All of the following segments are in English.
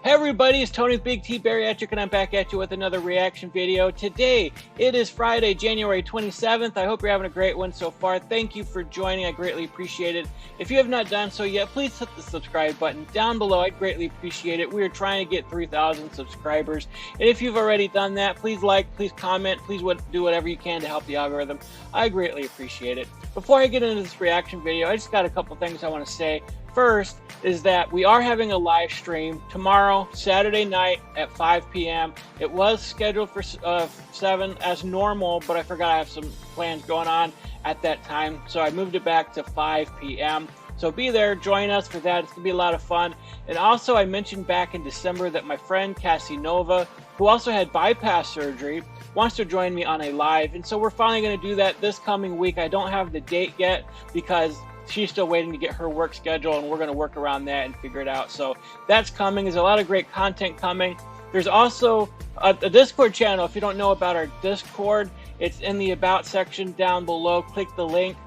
Hey everybody, it's Tony's Big T Bariatric and I'm back at you with another reaction video. Today, it is Friday, January 27th. I hope you're having a great one so far. Thank you for joining. I greatly appreciate it. If you have not done so yet, please hit the subscribe button down below. I'd greatly appreciate it. We are trying to get 3,000 subscribers. And if you've already done that, please like, please comment, please do whatever you can to help the algorithm. I greatly appreciate it. Before I get into this reaction video, I just got a couple things I want to say. First is that we are having a live stream tomorrow, Saturday night at 5 p.m. It was scheduled for 7 as normal, but I forgot I have some plans going on at that time, so I moved it back to 5 p.m. So be there, join us for that. It's going to be a lot of fun. And also, I mentioned back in December that my friend Cassie Nova, who also had bypass surgery, wants to join me on a live. And so we're finally going to do that this coming week. I don't have the date yet because she's still waiting to get her work schedule, and we're going to work around that and figure it out. So that's coming. There's a lot of great content coming. There's also a Discord channel. If you don't know about our Discord, it's in the About section down below. Click the link.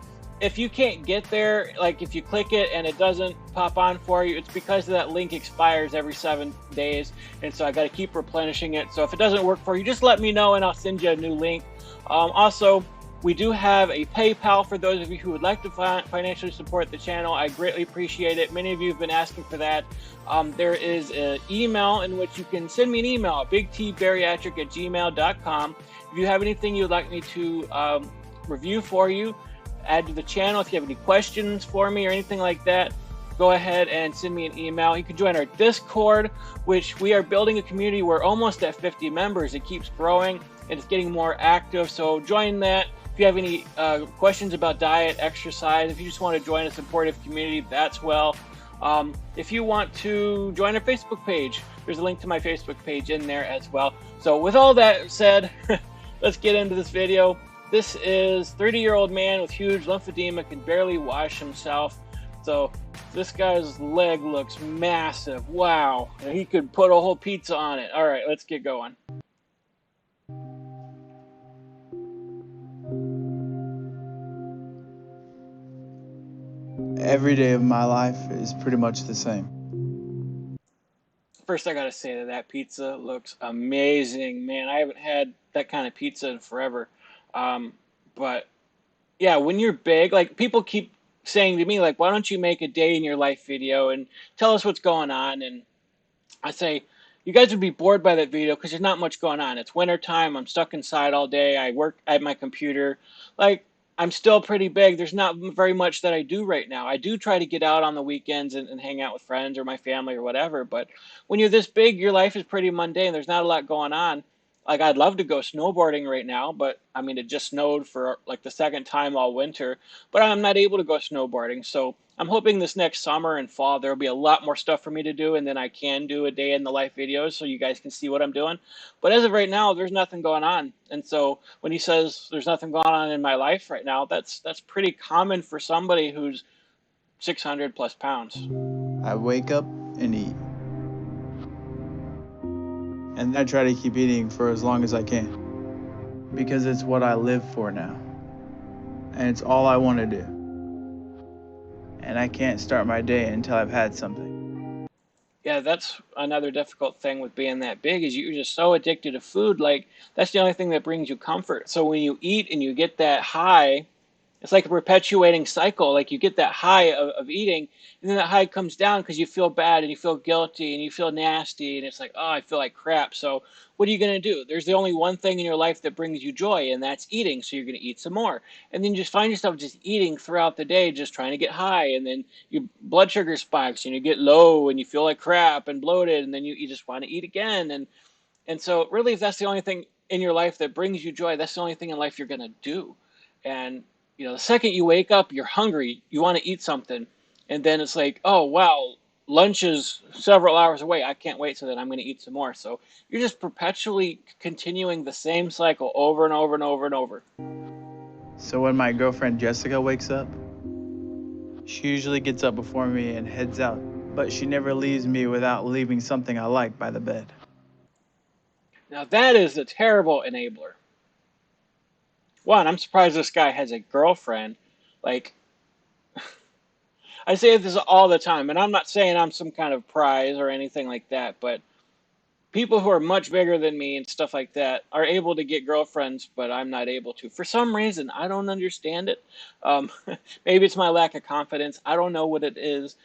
If you can't get there, like if you click it and it doesn't pop on for you, it's because that link expires every 7 days. And so I got to keep replenishing it. So if it doesn't work for you, just let me know and I'll send you a new link. Also, we do have a PayPal for those of you who would like to financially support the channel. I greatly appreciate it. Many of you have been asking for that. There is an email in which you can send me an email, bigtbariatric@gmail.com. If you have anything you'd like me to review for you, add to the channel. If you have any questions for me or anything like that, go ahead and send me an email. You can join our Discord, which we are building a community. We're almost at 50 members. It keeps growing and it's getting more active. So join that. If you have any questions about diet, exercise, if you just want to join a supportive community, that's well. If you want to join our Facebook page, there's a link to my Facebook page in there as well. So with all that said, let's get into this video. This is 30-year-old man with huge lymphedema, can barely wash himself. So this guy's leg looks massive. Wow. He could put a whole pizza on it. All right, let's get going. Every day of my life is pretty much the same. First, I gotta say that pizza looks amazing, man. I haven't had that kind of pizza in forever. But yeah, when you're big, like people keep saying to me, like, why don't you make a day in your life video and tell us what's going on? And I say, you guys would be bored by that video because there's not much going on. It's winter time. I'm stuck inside all day. I work at my computer. Like, I'm still pretty big. There's not very much that I do right now. I do try to get out on the weekends and hang out with friends or my family or whatever. But when you're this big, your life is pretty mundane. There's not a lot going on. Like, I'd love to go snowboarding right now, but I mean, it just snowed for like the second time all winter, but I'm not able to go snowboarding. So I'm hoping this next summer and fall, there'll be a lot more stuff for me to do, and then I can do a day in the life videos so you guys can see what I'm doing. But as of right now, there's nothing going on. And so when he says there's nothing going on in my life right now, that's pretty common for somebody who's 600 plus pounds. I wake up and eat. And I try to keep eating for as long as I can. Because it's what I live for now. And it's all I want to do. And I can't start my day until I've had something. Yeah, that's another difficult thing with being that big is you're just so addicted to food. Like, that's the only thing that brings you comfort. So when you eat and you get that high, it's like a perpetuating cycle. Like, you get that high of eating, and then that high comes down because you feel bad and you feel guilty and you feel nasty, and it's like, oh, I feel like crap. So what are you going to do? There's the only one thing in your life that brings you joy, and that's eating. So you're going to eat some more. And then you just find yourself just eating throughout the day, just trying to get high, and then your blood sugar spikes and you get low and you feel like crap and bloated, and then you just want to eat again. And so really, if that's the only thing in your life that brings you joy, that's the only thing in life you're going to do. And you know, the second you wake up, you're hungry, you want to eat something, and then it's like, oh, wow, lunch is several hours away. I can't wait, so then I'm going to eat some more. So you're just perpetually continuing the same cycle over and over and over and over. So when my girlfriend Jessica wakes up, she usually gets up before me and heads out. But she never leaves me without leaving something I like by the bed. Now that is a terrible enabler. One, I'm surprised this guy has a girlfriend. Like, I say this all the time, and I'm not saying I'm some kind of prize or anything like that, but people who are much bigger than me and stuff like that are able to get girlfriends, but I'm not able to. For some reason, I don't understand it. Um, maybe it's my lack of confidence. I don't know what it is.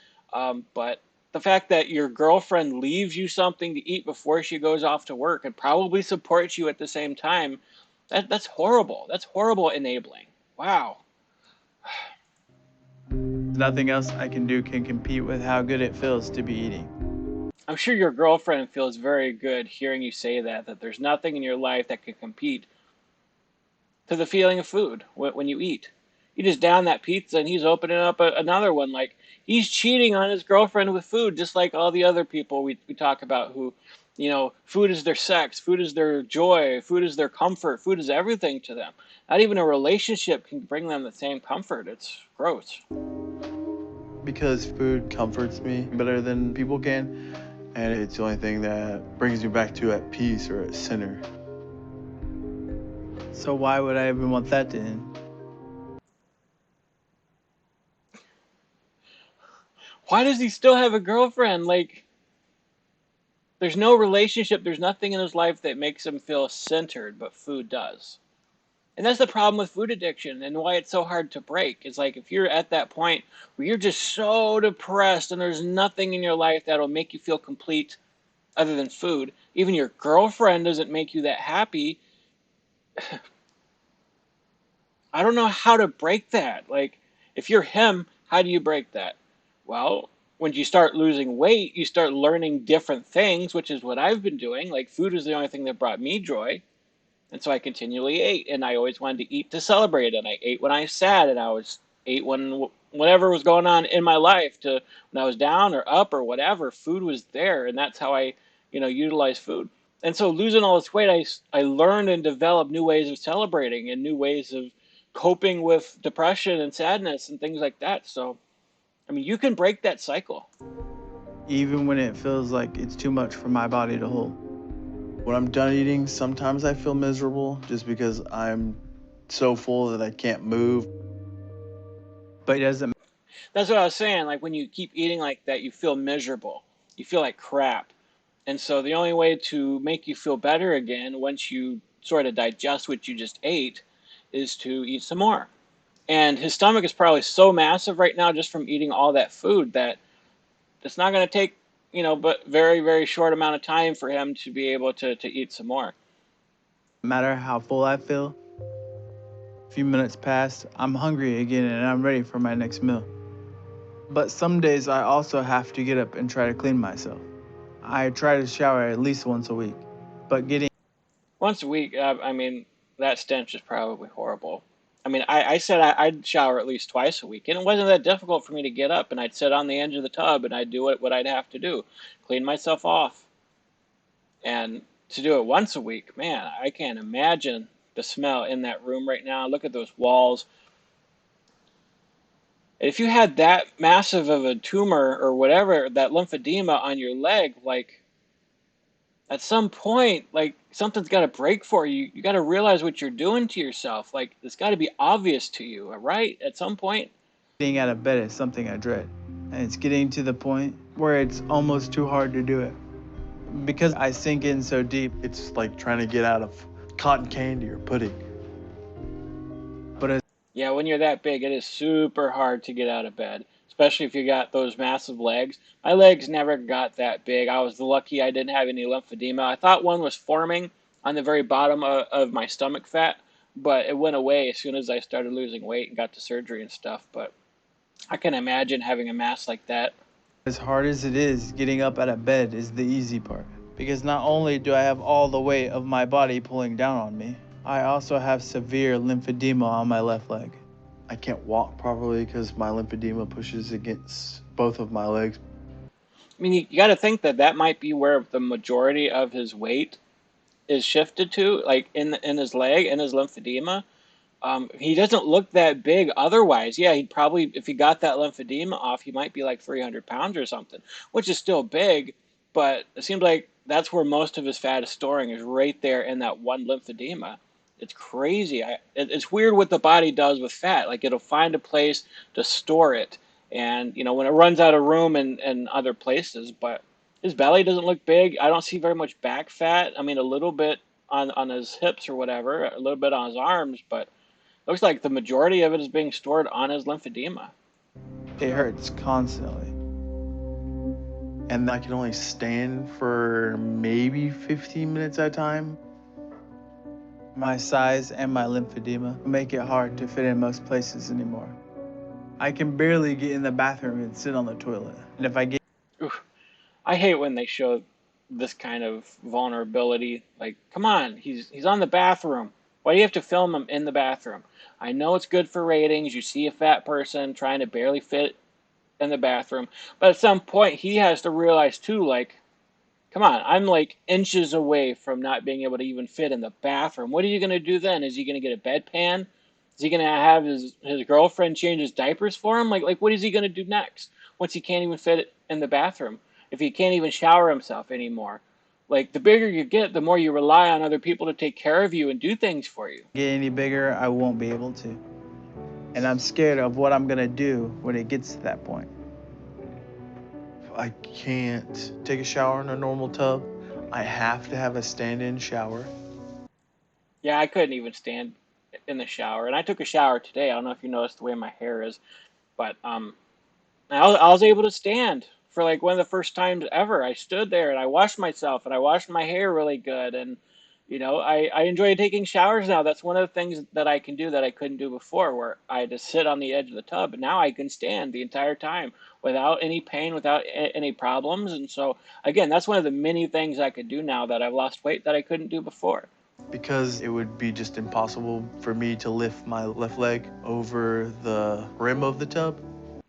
But the fact that your girlfriend leaves you something to eat before she goes off to work and probably supports you at the same time, that's horrible. That's horrible enabling. Wow. Nothing else I can do can compete with how good it feels to be eating. I'm sure your girlfriend feels very good hearing you say that there's nothing in your life that can compete to the feeling of food when you eat. You just down that pizza and he's opening up another one. Like he's cheating on his girlfriend with food, just like all the other people we talk about who, food is their sex, food is their joy, food is their comfort, food is everything to them. Not even a relationship can bring them the same comfort. It's gross. Because food comforts me better than people can, and it's the only thing that brings me back to at peace or at center. So why would I even want that to end? Why does he still have a girlfriend? Like, there's no relationship, there's nothing in his life that makes him feel centered, but food does. And that's the problem with food addiction and why it's so hard to break. It's like if you're at that point where you're just so depressed and there's nothing in your life that'll make you feel complete other than food, even your girlfriend doesn't make you that happy. I don't know how to break that. Like, if you're him, how do you break that? Well, when you start losing weight, you start learning different things, which is what I've been doing. Like, food is the only thing that brought me joy. And so I continually ate, and I always wanted to eat to celebrate. And I ate when I was sad, and I was ate when whatever was going on in my life. To when I was down or up or whatever, food was there, and that's how I, utilize food. And so losing all this weight, I learned and developed new ways of celebrating and new ways of coping with depression and sadness and things like that. So, I mean, you can break that cycle. Even when it feels like it's too much for my body to hold. When I'm done eating, sometimes I feel miserable just because I'm so full that I can't move. But it doesn't. That's what I was saying. Like when you keep eating like that, you feel miserable. You feel like crap. And so the only way to make you feel better again, once you sort of digest what you just ate, is to eat some more. And his stomach is probably so massive right now just from eating all that food that it's not going to take, but very, very short amount of time for him to be able to eat some more. No matter how full I feel, a few minutes pass, I'm hungry again and I'm ready for my next meal. But some days I also have to get up and try to clean myself. I try to shower at least once a week, but getting Once a week, I mean, that stench is probably horrible. I mean, I said I'd shower at least twice a week, and it wasn't that difficult for me to get up, and I'd sit on the edge of the tub, and I'd do what I'd have to do, clean myself off. And to do it once a week, man, I can't imagine the smell in that room right now. Look at those walls. If you had that massive of a tumor or whatever, that lymphedema on your leg, like at some point, like something's got to break for you. You got to realize what you're doing to yourself. Like it's got to be obvious to you, right? At some point. out of bed is something I dread. And it's getting to the point where it's almost too hard to do it. Because I sink in so deep. It's like trying to get out of cotton candy or pudding. But Yeah, when you're that big, it is super hard to get out of bed, especially if you got those massive legs. My legs never got that big. I was lucky I didn't have any lymphedema. I thought one was forming on the very bottom of my stomach fat, but it went away as soon as I started losing weight and got to surgery and stuff. But I can imagine having a mass like that. as hard as it is, getting up out of bed is the easy part. Because not only do I have all the weight of my body pulling down on me, I also have severe lymphedema on my left leg. I can't walk properly because my lymphedema pushes against both of my legs. I mean, you got to think that might be where the majority of his weight is shifted to, like in his leg, in his lymphedema. He doesn't look that big otherwise. Yeah, he'd probably, if he got that lymphedema off, he might be like 300 pounds or something, which is still big, but it seems like that's where most of his fat is storing, is right there in that one lymphedema. It's crazy. It's weird what the body does with fat. Like it'll find a place to store it, and when it runs out of room in other places, but His belly doesn't look big. I don't see very much back fat. I mean, a little bit on his hips or whatever, a little bit on his arms, but looks like the majority of it is being stored on his lymphedema. It hurts constantly. And I can only stand for maybe 15 minutes at a time. My size and my lymphedema make it hard to fit in most places anymore. I can barely get in the bathroom and sit on the toilet. And if I get Oof. I hate when they show this kind of vulnerability. Like, come on, he's on the bathroom. Why do you have to film him in the bathroom? I know it's good for ratings. You see a fat person trying to barely fit in the bathroom, but at some point he has to realize too, like, come on, I'm like inches away from not being able to even fit in the bathroom. What are you gonna do then? Is he gonna get a bedpan? Is he gonna have his girlfriend change his diapers for him? Like what is he gonna do next once he can't even fit in the bathroom? If he can't even shower himself anymore? Like the bigger you get, the more you rely on other people to take care of you and do things for you. get any bigger, I won't be able to. And I'm scared of what I'm gonna do when it gets to that point. I can't take a shower in a normal tub. I have to have a stand-in shower. Yeah, I couldn't even stand in the shower, and I took a shower today. I don't know if you noticed the way my hair is, but I was able to stand for like one of the first times ever. I stood there and I washed myself and I washed my hair really good. And, I enjoy taking showers now. That's one of the things that I can do that I couldn't do before, where I had to sit on the edge of the tub. And now I can stand the entire time without any pain, without any problems. And so, again, that's one of the many things I could do now that I've lost weight that I couldn't do before. Because it would be just impossible for me to lift my left leg over the rim of the tub.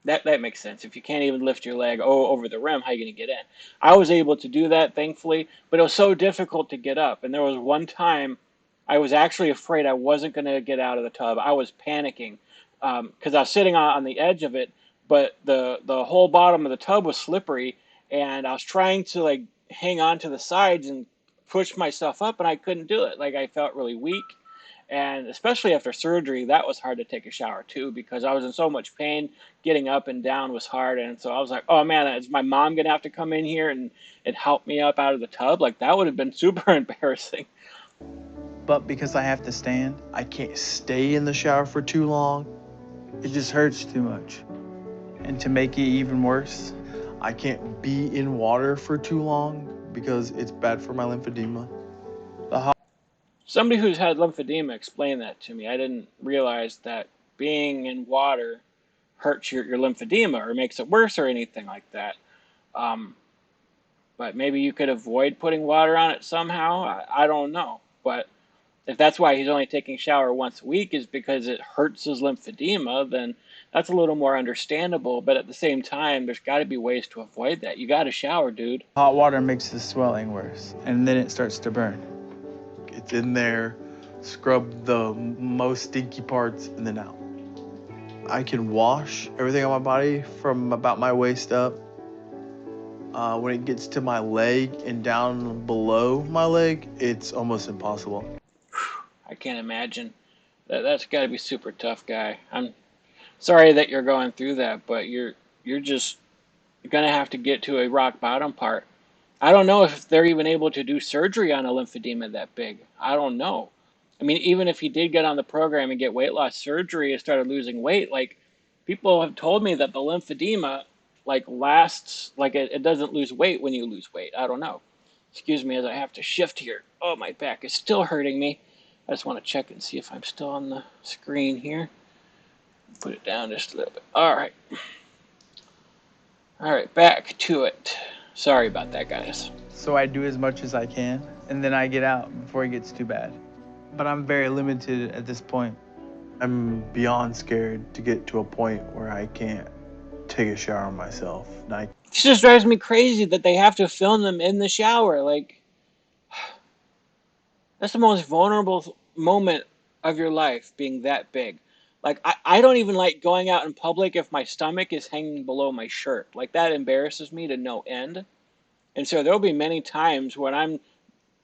That makes sense. If you can't even lift your leg over the rim, how are you going to get in? I was able to do that, thankfully, but it was so difficult to get up. And there was one time I was actually afraid I wasn't going to get out of the tub. I was panicking because I was sitting on the edge of it, but the whole bottom of the tub was slippery, and I was trying to like hang on to the sides and push myself up, and I couldn't do it. Like I felt really weak. And especially after surgery, that was hard to take a shower too, because I was in so much pain. Getting up and down was hard. And so I was like, oh man, is my mom going to have to come in here and help me up out of the tub? Like that would have been super embarrassing. But because I have to stand, I can't stay in the shower for too long. it just hurts too much. And to make it even worse, I can't be in water for too long because it's bad for my lymphedema. Somebody who's had lymphedema explained that to me. I didn't realize that being in water hurts your lymphedema or makes it worse or anything like that. Um, but maybe you could avoid putting water on it somehow. I don't know. But if that's why he's only taking a shower once a week is because it hurts his lymphedema, then that's a little more understandable. But at the same time, there's got to be ways to avoid that. You got to shower, dude. hot water makes the swelling worse, and then it starts to burn. It's in there, scrub the most stinky parts, and then out. I can wash everything on my body from about my waist up. When it gets to my leg and down below my leg, it's almost impossible. I can't imagine. That's got to be super tough, guy. I'm sorry that you're going through that, but you're just gonna have to get to a rock bottom part. I don't know if they're even able to do surgery on a lymphedema that big. I don't know. I mean, even if he did get on the program and get weight loss surgery and started losing weight, like people have told me that the lymphedema like lasts, like it doesn't lose weight when you lose weight. I don't know. Excuse me as I have to shift here. Oh, my back is still hurting me. I just want to check and see if I'm still on the screen here. Put it down just a little bit. All right. All right, back to it. Sorry about that, guys. So I do as much as I can, and then I get out before it gets too bad. But I'm very limited at this point. I'm beyond scared to get to a point where I can't take a shower myself. It just drives me crazy that they have to film them in the shower. Like, that's the most vulnerable moment of your life, being that big. Like, I don't even like going out in public if my stomach is hanging below my shirt. Like, that embarrasses me to no end. And so there'll be many times when I'm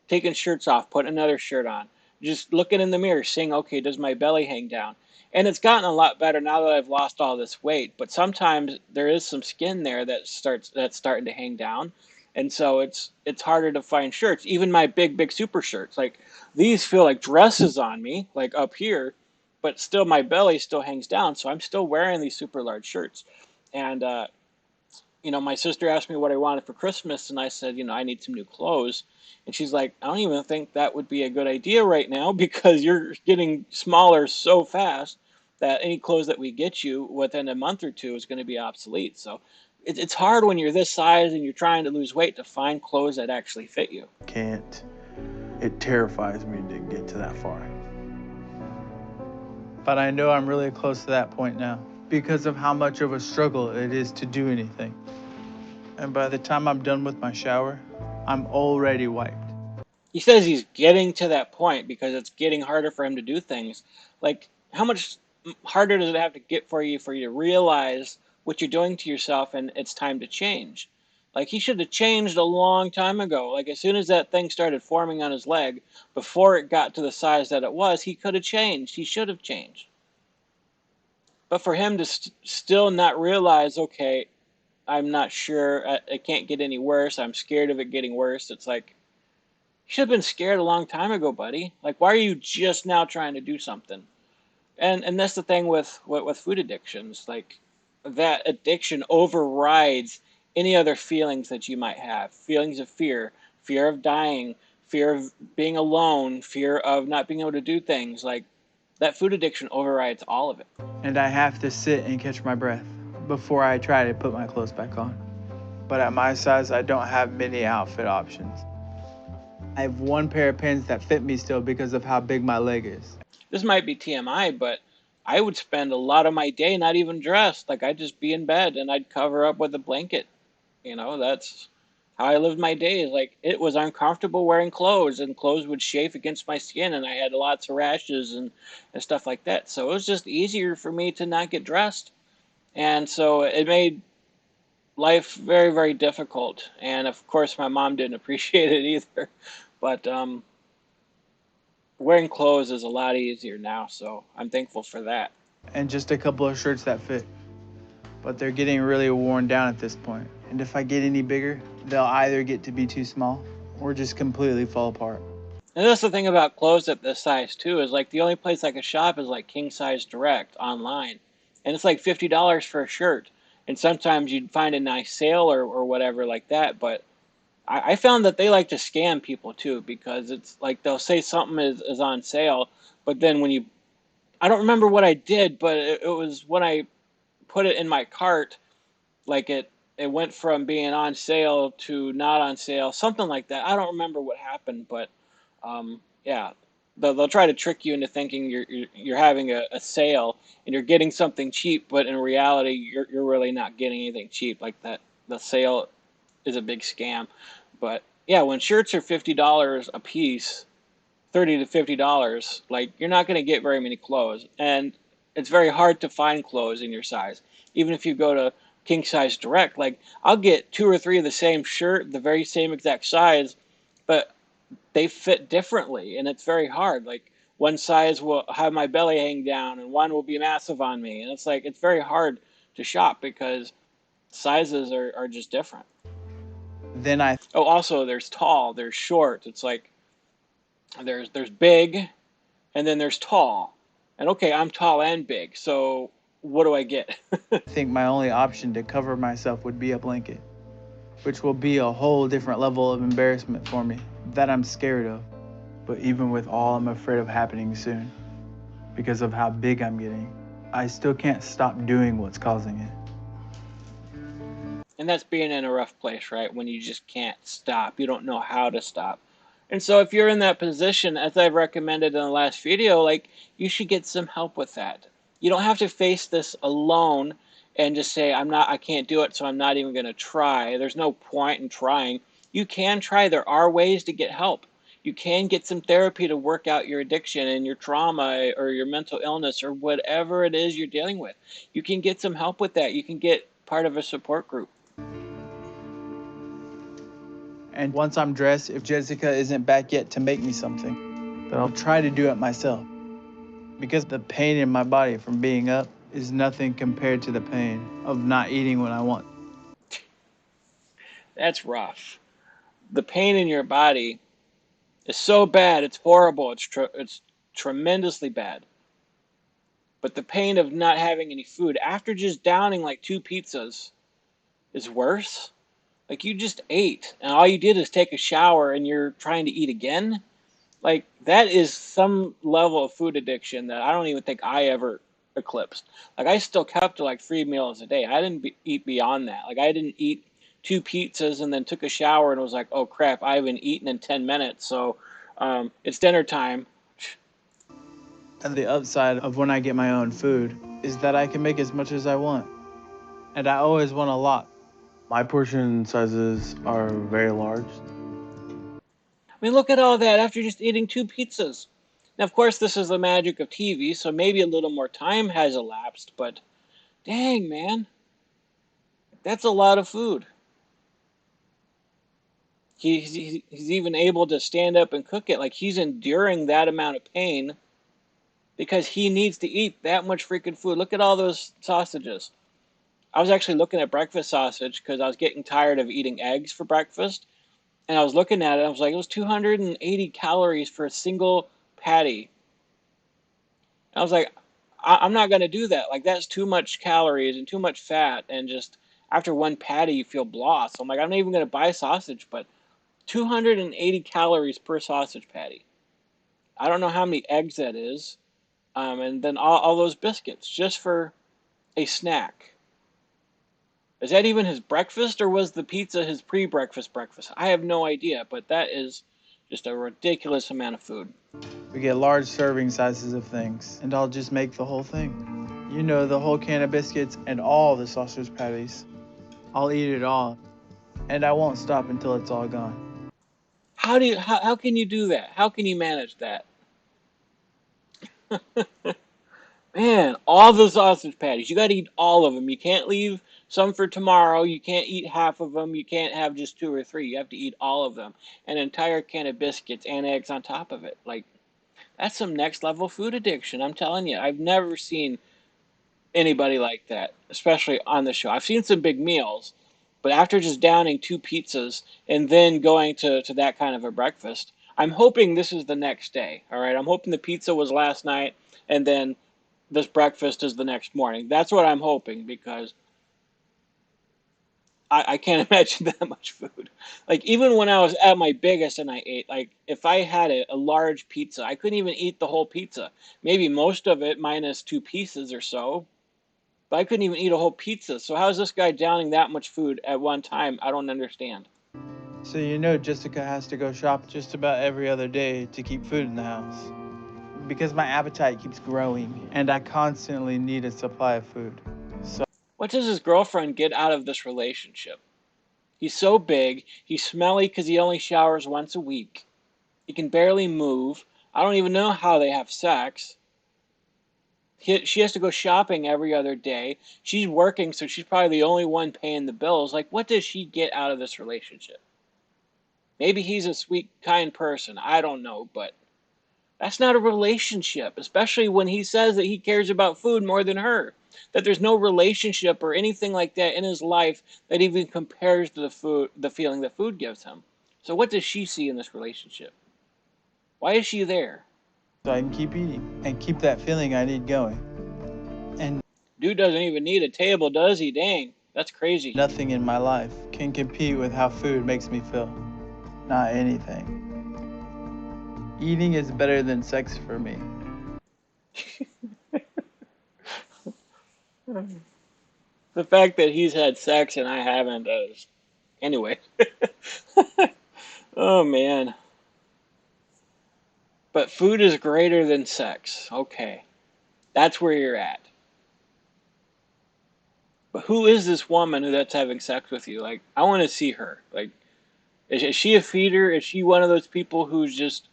taking shirts off, putting another shirt on, just looking in the mirror, saying, okay, does my belly hang down? And it's gotten a lot better now that I've lost all this weight. But sometimes there is some skin there that's starting to hang down. And so it's harder to find shirts. Even my big super shirts, like these feel like dresses on me, like up here, but still my belly still hangs down. So I'm still wearing these super large shirts. And my sister asked me what I wanted for Christmas, and I said, I need some new clothes. And she's like, I don't even think that would be a good idea right now because you're getting smaller so fast that any clothes that we get you within a month or two is going to be obsolete. So it's hard when you're this size and you're trying to lose weight to find clothes that actually fit you. Can't. It terrifies me to get to that far. But I know I'm really close to that point now because of how much of a struggle it is to do anything. And by the time I'm done with my shower, I'm already wiped. He says he's getting to that point because it's getting harder for him to do things. Like, how much harder does it have to get for you to realize what you're doing to yourself and it's time to change? Like, he should have changed a long time ago. Like, as soon as that thing started forming on his leg, before it got to the size that it was, he could have changed. He should have changed. But for him to still not realize, okay, I'm not sure, it can't get any worse, I'm scared of it getting worse, it's like, you should have been scared a long time ago, buddy. Like, why are you just now trying to do something? And that's the thing with food addictions. Like, that addiction overrides any other feelings that you might have. Feelings of fear, fear of dying, fear of being alone, fear of not being able to do things. Like, that food addiction overrides all of it. And I have to sit and catch my breath before I try to put my clothes back on. But at my size, I don't have many outfit options. I have one pair of pants that fit me still because of how big my leg is. This might be TMI, but I would spend a lot of my day not even dressed. Like, I'd just be in bed and I'd cover up with a blanket. That's how I lived my days. Like, it was uncomfortable wearing clothes, and clothes would chafe against my skin, and I had lots of rashes and stuff like that. So it was just easier for me to not get dressed. And so it made life very, very difficult. And of course, my mom didn't appreciate it either. But wearing clothes is a lot easier now, so I'm thankful for that. And just a couple of shirts that fit. But they're getting really worn down at this point. And if I get any bigger, they'll either get to be too small or just completely fall apart. And that's the thing about clothes at this size too, is like the only place I could shop is like King Size Direct online. And it's like $50 for a shirt. And sometimes you'd find a nice sale or whatever like that. But I found that they like to scam people too, because it's like they'll say something is on sale, but then I don't remember what I did, but it was when I put it in my cart, like it went from being on sale to not on sale, something like that. I don't remember what happened, but yeah, they'll try to trick you into thinking you're having a sale and you're getting something cheap, but in reality you're really not getting anything cheap. Like that, the sale is a big scam. But yeah, when shirts are $50 a piece, $30 to $50, like, you're not going to get very many clothes, and it's very hard to find clothes in your size. Even if you go to King Size Direct, like, I'll get 2 or 3 of the same shirt, the very same exact size, but they fit differently, and it's very hard. Like, one size will have my belly hang down, and one will be massive on me, and it's like, it's very hard to shop because sizes are just different. Then Also, there's tall, there's short. It's like there's big, and then there's tall. And okay, I'm tall and big, so what do I get? think my only option to cover myself would be a blanket, which will be a whole different level of embarrassment for me that I'm scared of. But even with all I'm afraid of happening soon, because of how big I'm getting, I still can't stop doing what's causing it. And that's being in a rough place, right? When you just can't stop. You don't know how to stop. And so if you're in that position, as I've recommended in the last video, like, you should get some help with that. You don't have to face this alone and just say, I can't do it, so I'm not even going to try. There's no point in trying. You can try. There are ways to get help. You can get some therapy to work out your addiction and your trauma or your mental illness or whatever it is you're dealing with. You can get some help with that. You can get part of a support group. And once I'm dressed, if Jessica isn't back yet to make me something, then I'll try to do it myself. Because the pain in my body from being up is nothing compared to the pain of not eating when I want. That's rough. the pain in your body is so bad, it's horrible, it's tremendously bad. But the pain of not having any food after just downing like 2 pizzas is worse. Like, you just ate and all you did is take a shower and you're trying to eat again. Like, that is some level of food addiction that I don't even think I ever eclipsed. Like, I still kept to like 3 meals a day. I didn't eat beyond that. Like, I didn't eat 2 pizzas and then took a shower and was like, oh crap, I haven't eaten in 10 minutes. So it's dinner time. And the upside of when I get my own food is that I can make as much as I want. And I always want a lot. My portion sizes are very large. I mean, look at all that after just eating 2 pizzas. Now, of course, this is the magic of TV, so maybe a little more time has elapsed, but dang, man, that's a lot of food. He's even able to stand up and cook it. Like, he's enduring that amount of pain because he needs to eat that much freaking food. Look at all those sausages. I was actually looking at breakfast sausage because I was getting tired of eating eggs for breakfast. And I was looking at it, I was like, it was 280 calories for a single patty. And I was like, I'm not going to do that. Like, that's too much calories and too much fat. And just after one patty, you feel blah. So I'm like, I'm not even going to buy sausage, but 280 calories per sausage patty. I don't know how many eggs that is. And then all those biscuits just for a snack. Is that even his breakfast, or was the pizza his pre-breakfast breakfast? I have no idea, but that is just a ridiculous amount of food. We get large serving sizes of things, and I'll just make the whole thing. You know, the whole can of biscuits and all the sausage patties. I'll eat it all, and I won't stop until it's all gone. How can you do that? How can you manage that? Man, all the sausage patties. You got to eat all of them. You can't leave some for tomorrow. You can't eat half of them. You can't have just 2 or 3. You have to eat all of them. An entire can of biscuits and eggs on top of it. Like, that's some next level food addiction. I'm telling you. I've never seen anybody like that, especially on the show. I've seen some big meals, but after just downing 2 pizzas and then going to that kind of a breakfast, I'm hoping this is the next day. All right. I'm hoping the pizza was last night and then this breakfast is the next morning. That's what I'm hoping, because I can't imagine that much food. Like, even when I was at my biggest and I ate, like, if I had a large pizza, I couldn't even eat the whole pizza. Maybe most of it minus 2 pieces or so, but I couldn't even eat a whole pizza. So how is this guy downing that much food at one time? I don't understand. So you know Jessica has to go shop just about every other day to keep food in the house. Because my appetite keeps growing, and I constantly need a supply of food. So What does his girlfriend get out of this relationship? He's so big, he's smelly because he only showers once a week. He can barely move. I don't even know how they have sex. She has to go shopping every other day. She's working, so she's probably the only one paying the bills. Like, what does she get out of this relationship? Maybe he's a sweet, kind person. I don't know, but that's not a relationship, especially when he says that he cares about food more than her. That there's no relationship or anything like that in his life that even compares to the feeling that food gives him. So what does she see in this relationship? Why is she there? I can keep eating and keep that feeling I need going. And Dude doesn't even need a table, does he? Dang, that's crazy. nothing in my life can compete with how food makes me feel. Not anything. Eating is better than sex for me. The fact that he's had sex and I haven't is... Anyway. Oh, man. But food is greater than sex. Okay. That's where you're at. But who is this woman that's having sex with you? Like, I want to see her. Like, is she a feeder? Is she one of those people who's just...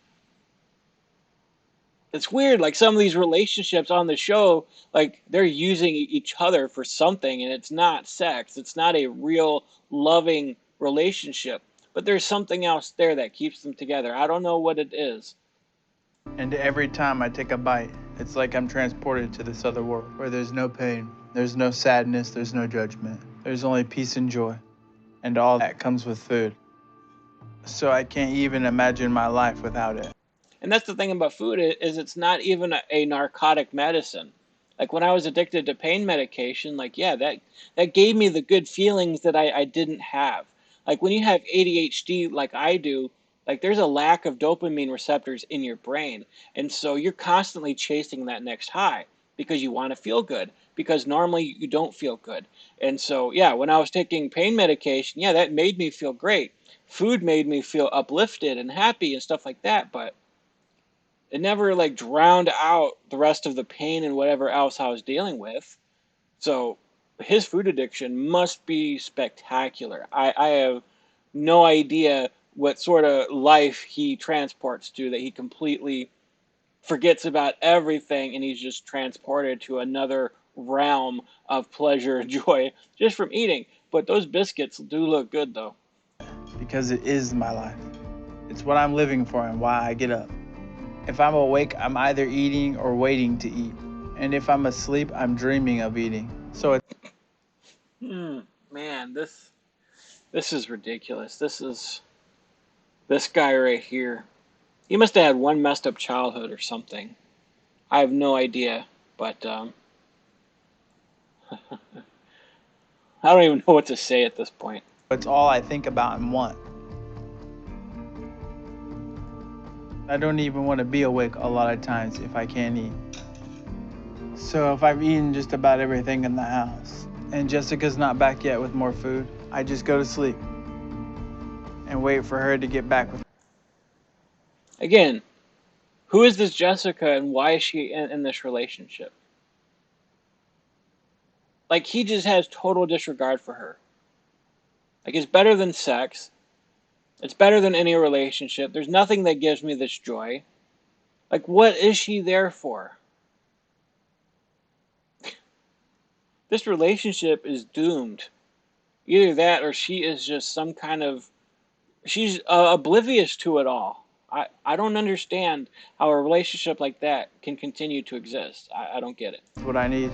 It's weird, like some of these relationships on the show, like they're using each other for something, and it's not sex. It's not a real loving relationship. But there's something else there that keeps them together. I don't know what it is. And every time I take a bite, it's like I'm transported to this other world where there's no pain, there's no sadness, there's no judgment. There's only peace and joy. And all that comes with food. so I can't even imagine my life without it. And that's the thing about food is it's not even a narcotic medicine. Like when I was addicted to pain medication, like yeah, that gave me the good feelings that I didn't have. Like when you have ADHD like I do, like there's a lack of dopamine receptors in your brain. And so you're constantly chasing that next high because you want to feel good because normally you don't feel good. And so yeah, when I was taking pain medication, yeah, that made me feel great. Food made me feel uplifted and happy and stuff like that, but it never like drowned out the rest of the pain and whatever else I was dealing with. So his food addiction must be spectacular. I have no idea what sort of life he transports to that he completely forgets about everything and he's just transported to another realm of pleasure and joy just from eating. But those biscuits do look good though. Because it is my life. It's what I'm living for and why I get up. If I'm awake, I'm either eating or waiting to eat. And if I'm asleep, I'm dreaming of eating. So it's Man, this is ridiculous. This guy right here. He must have had one messed up childhood or something. I have no idea, but I don't even know what to say at this point. all I think about and want. I don't even want to be awake a lot of times if I can't eat. So if I've eaten just about everything in the house and Jessica's not back yet with more food, I just go to sleep and wait for her to get back with. Again, who is this Jessica and why is she in this relationship? Like, he just has total disregard for her. Like, it's better than sex. It's better than any relationship. There's nothing that gives me this joy. Like, what is she there for? This relationship is doomed. Either that or she is just some kind of. She's oblivious to it all. I don't understand how a relationship like that can continue to exist. I don't get it. What I need.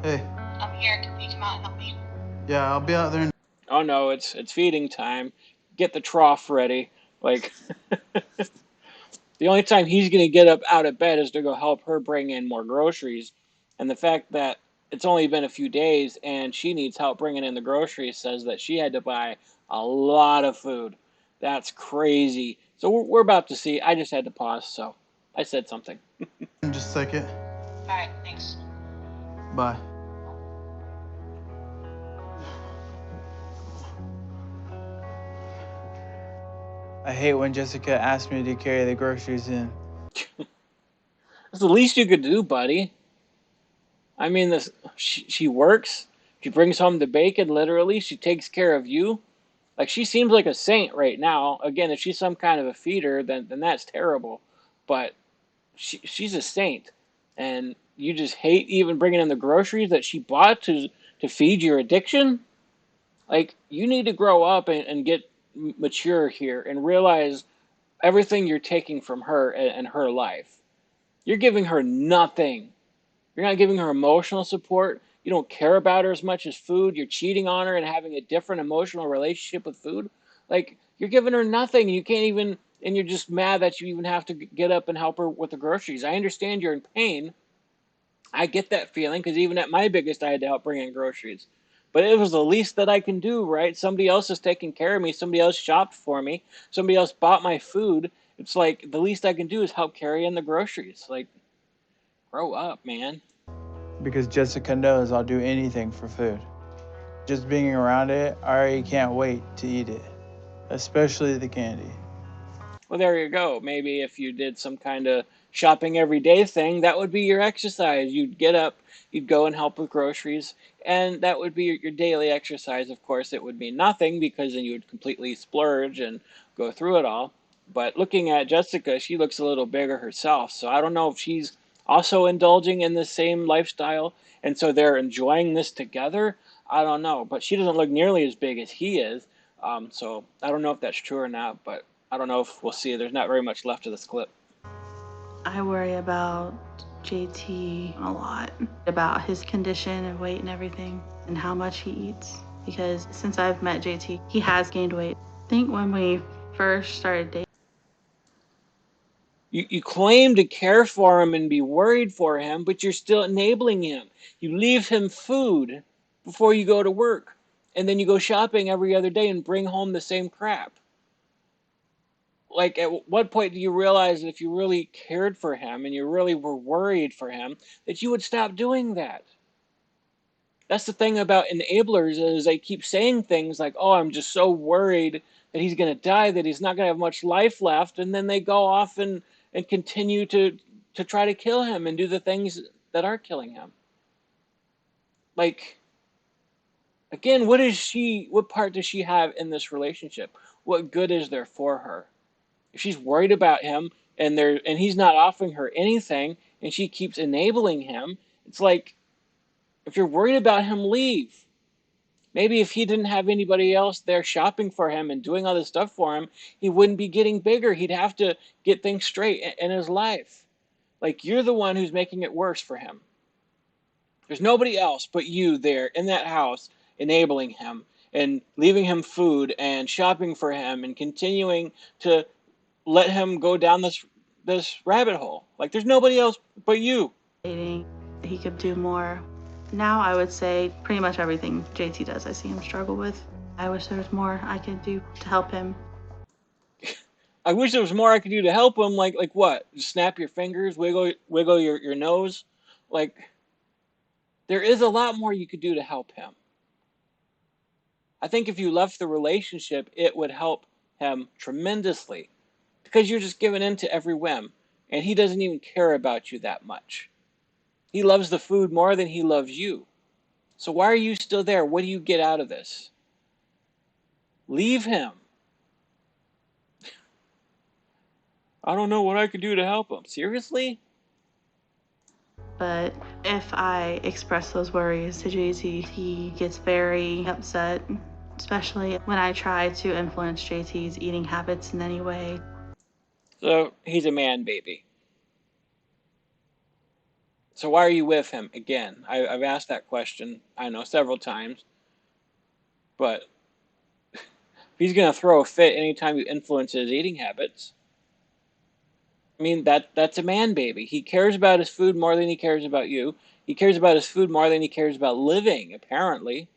Hey, I'm here. Can you come out and help me? yeah, I'll be out there. Oh no, it's feeding time. Get the trough ready. Like the only time he's gonna get up out of bed is to go help her bring in more groceries. And the fact that it's only been a few days and she needs help bringing in the groceries says that she had to buy a lot of food. That's crazy. So we're about to see. I just had to pause, so I said something. In just a second. All right, thanks. Bye. I hate when Jessica asks me to carry the groceries in. That's the least you could do, buddy. I mean, she works. She brings home the bacon, literally. She takes care of you. Like, she seems like a saint right now. Again, if she's some kind of a feeder, then that's terrible. But she's a saint. And you just hate even bringing in the groceries that she bought to feed your addiction? Like, you need to grow up and get mature here and realize everything you're taking from her and her life. You're giving her nothing. You're not giving her emotional support. You don't care about her as much as food. You're cheating on her and having a different emotional relationship with food. Like, you're giving her nothing. You can't even, and you're just mad that you even have to get up and help her with the groceries. I understand you're in pain. I get that feeling because even at my biggest, I had to help bring in groceries. But it was the least that I can do, right? Somebody else is taking care of me. Somebody else shopped for me. Somebody else bought my food. It's like the least I can do is help carry in the groceries. Like, grow up, man. Because Jessica knows I'll do anything for food. Just being around it, I already can't wait to eat it, especially the candy. Well, there you go. Maybe if you did some kind of shopping every day thing, that would be your exercise. You'd get up, you'd go and help with groceries, and that would be your daily exercise. Of course, it would mean nothing because then you would completely splurge and go through it all. But looking at Jessica, she looks a little bigger herself. So I don't know if she's also indulging in the same lifestyle, and so they're enjoying this together. I don't know. But she doesn't look nearly as big as he is. So I don't know if that's true or not, but I don't know if we'll see. There's not very much left of this clip. I worry about JT a lot, about his condition and weight and everything, and how much he eats. Because since I've met JT, he has gained weight. I think when we first started dating, You claim to care for him and be worried for him, but you're still enabling him. You leave him food before you go to work, and then you go shopping every other day and bring home the same crap. Like, at what point do you realize that if you really cared for him and you really were worried for him, that you would stop doing that? That's the thing about enablers, is they keep saying things like, oh, I'm just so worried that he's going to die, that he's not going to have much life left, and then they go off and continue to try to kill him and do the things that are killing him. Like, again, what part does she have in this relationship? What good is there for her? If she's worried about him and he's not offering her anything and she keeps enabling him, it's like, if you're worried about him, leave. Maybe if he didn't have anybody else there shopping for him and doing all this stuff for him, he wouldn't be getting bigger. He'd have to get things straight in his life. Like, you're the one who's making it worse for him. There's nobody else but you there in that house enabling him and leaving him food and shopping for him and continuing to let him go down this rabbit hole. Like, there's nobody else but you. he could do more. Now I would say pretty much everything JT does, I see him struggle with. I wish there was more I could do to help him. I wish there was more I could do to help him. Like what? Just snap your fingers, wiggle your nose. Like, there is a lot more you could do to help him. I think if you left the relationship, it would help him tremendously, because you're just giving in to every whim, and he doesn't even care about you that much. He loves the food more than he loves you. So why are you still there? What do you get out of this? Leave him. I don't know what I could do to help him. Seriously? But if I express those worries to JT, he gets very upset, especially when I try to influence JT's eating habits in any way. So he's a man baby. So why are you with him again? I've asked that question, I know, several times. But if he's going to throw a fit anytime you influence his eating habits, I mean, that's a man baby. He cares about his food more than he cares about you. He cares about his food more than he cares about living, apparently.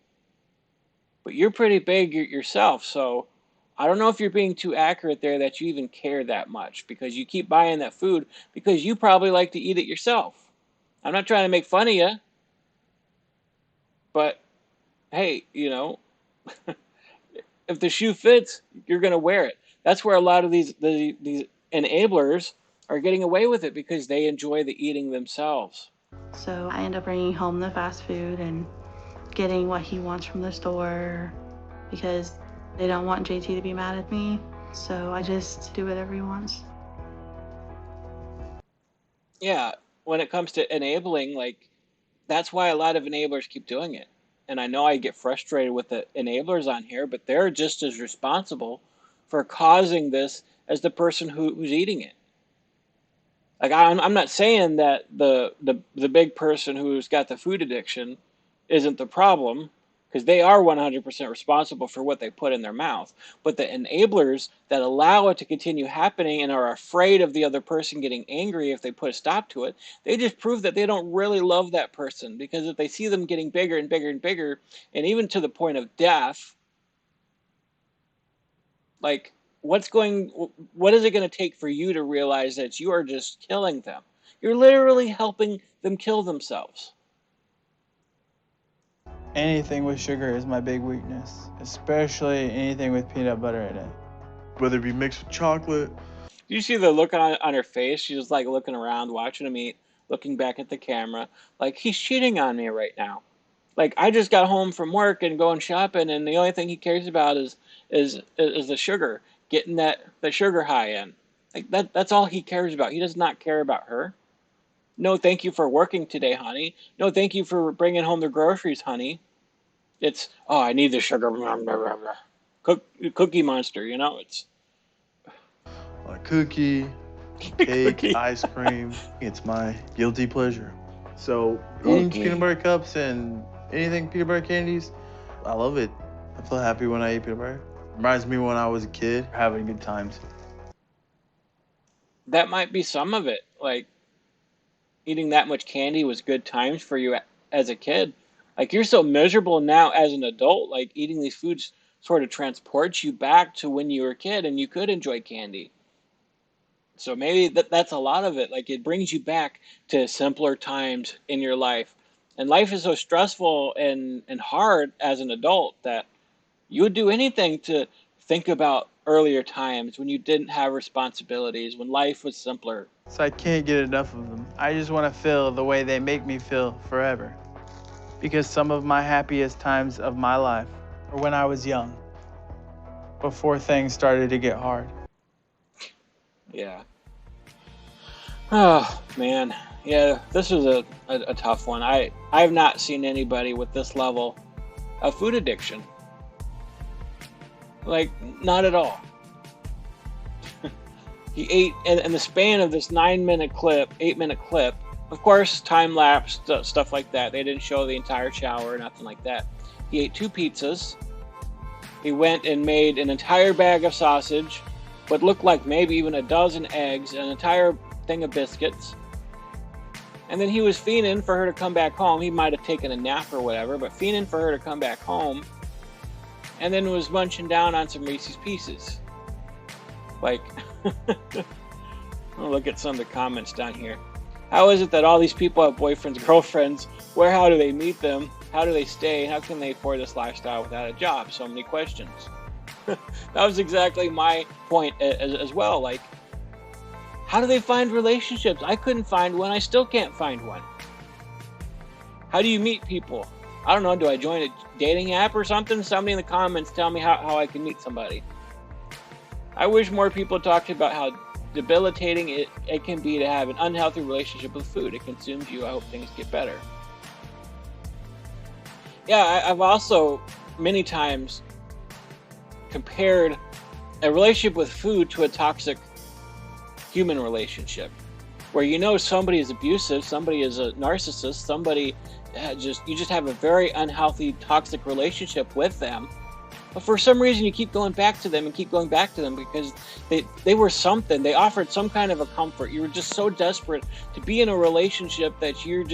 But you're pretty big yourself, so I don't know if you're being too accurate there that you even care that much, because you keep buying that food because you probably like to eat it yourself. I'm not trying to make fun of you, but hey, if the shoe fits, you're going to wear it. That's where a lot of these enablers are getting away with it, because they enjoy the eating themselves. So I end up bringing home the fast food and getting what he wants from the store, because they don't want JT to be mad at me. So I just do whatever he wants. Yeah, when it comes to enabling, like, that's why a lot of enablers keep doing it. And I know I get frustrated with the enablers on here, but they're just as responsible for causing this as the person who's eating it. Like, I'm not saying that the big person who's got the food addiction isn't the problem, because they are 100% responsible for what they put in their mouth. But the enablers that allow it to continue happening and are afraid of the other person getting angry if they put a stop to it, they just prove that they don't really love that person, because if they see them getting bigger and bigger and bigger, and even to the point of death, like, what is it going to take for you to realize that you are just killing them? You're literally helping them kill themselves. Anything with sugar is my big weakness, especially anything with peanut butter in it. Whether it be mixed with chocolate. Do you see the look on her face? She's just like looking around, watching him eat, looking back at the camera, like, he's cheating on me right now. Like, I just got home from work and going shopping, and the only thing he cares about is the sugar, getting the sugar high in. Like, that's all he cares about. He does not care about her. No, thank you for working today, honey. No, thank you for bringing home the groceries, honey. It's, oh, I need the sugar. Cookie Monster, it's A cookie, cake, ice cream. It's my guilty pleasure. So eating Okay. peanut butter cups and anything peanut butter candies, I love it. I feel happy when I eat peanut butter. Reminds me when I was a kid, having good times. That might be some of it. Like, eating that much candy was good times for you as a kid. Like, you're so miserable now as an adult. Like, eating these foods sort of transports you back to when you were a kid and you could enjoy candy. So maybe that's a lot of it. Like, it brings you back to simpler times in your life. And life is so stressful and hard as an adult that you would do anything to think about earlier times when you didn't have responsibilities, when life was simpler. So I can't get enough of them. I just want to feel the way they make me feel forever. Because some of my happiest times of my life are when I was young, before things started to get hard. Yeah. Oh, man. Yeah, this was a tough one. I've not seen anybody with this level of food addiction. Like, not at all. He ate, in the span of this 8-minute clip, of course, time-lapse, stuff like that. They didn't show the entire shower or nothing like that. He ate 2 pizzas. He went and made an entire bag of sausage, what looked like maybe even a dozen eggs, an entire thing of biscuits. And then he was fiending for her to come back home. He might have taken a nap or whatever, but fiending for her to come back home. And then was munching down on some Reese's Pieces. Like, I'll look at some of the comments down here. How is it that all these people have boyfriends, girlfriends? How do they meet them? How do they stay? How can they afford this lifestyle without a job? So many questions. That was exactly my point as well. Like, how do they find relationships? I couldn't find one. I still can't find one. How do you meet people? I don't know. Do I join a dating app or something? Somebody in the comments tell me how I can meet somebody. I wish more people talked about how debilitating it can be to have an unhealthy relationship with food. It consumes you. I hope things get better. Yeah, I've also many times compared a relationship with food to a toxic human relationship, where you know somebody is abusive, somebody is a narcissist, somebody you just have a very unhealthy, toxic relationship with them. But for some reason, you keep going back to them and keep going back to them because they were something. They offered some kind of a comfort. You were just so desperate to be in a relationship that you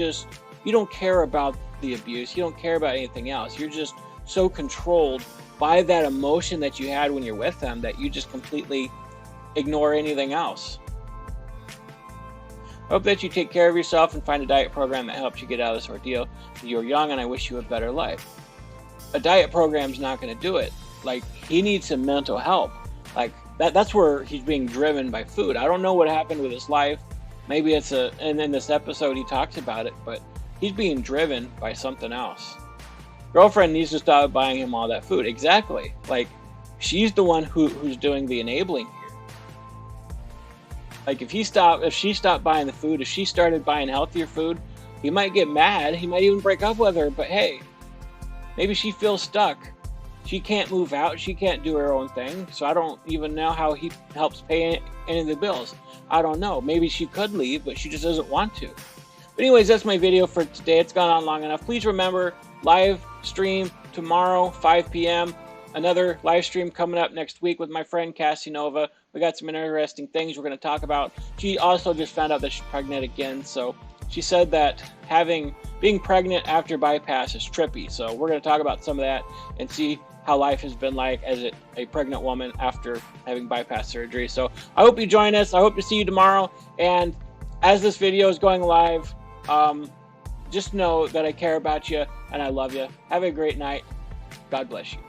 don't care about the abuse. You don't care about anything else. You're just so controlled by that emotion that you had when you're with them that you just completely ignore anything else. I hope that you take care of yourself and find a diet program that helps you get out of this ordeal. You're young and I wish you a better life. A diet program's not going to do it. Like, he needs some mental help. Like, that's where he's being driven by food. I don't know what happened with his life. Maybe and in this episode he talks about it, but he's being driven by something else. Girlfriend needs to stop buying him all that food. Exactly. Like, she's the one who's doing the enabling here. Like, if she stopped buying the food, if she started buying healthier food, he might get mad. He might even break up with her. But hey, maybe she feels stuck. She can't move out. She can't do her own thing. So I don't even know how he helps pay any of the bills. I don't know. Maybe she could leave, but she just doesn't want to. But anyways, that's my video for today. It's gone on long enough. Please remember, live stream tomorrow, 5 p.m. Another live stream coming up next week with my friend Cassie Nova. We got some interesting things we're going to talk about. She also just found out that she's pregnant again. So she said that being pregnant after bypass is trippy. So we're going to talk about some of that and see how life has been like as a pregnant woman after having bypass surgery. So I hope you join us. I hope to see you tomorrow. And as this video is going live, just know that I care about you and I love you. Have a great night. God bless you.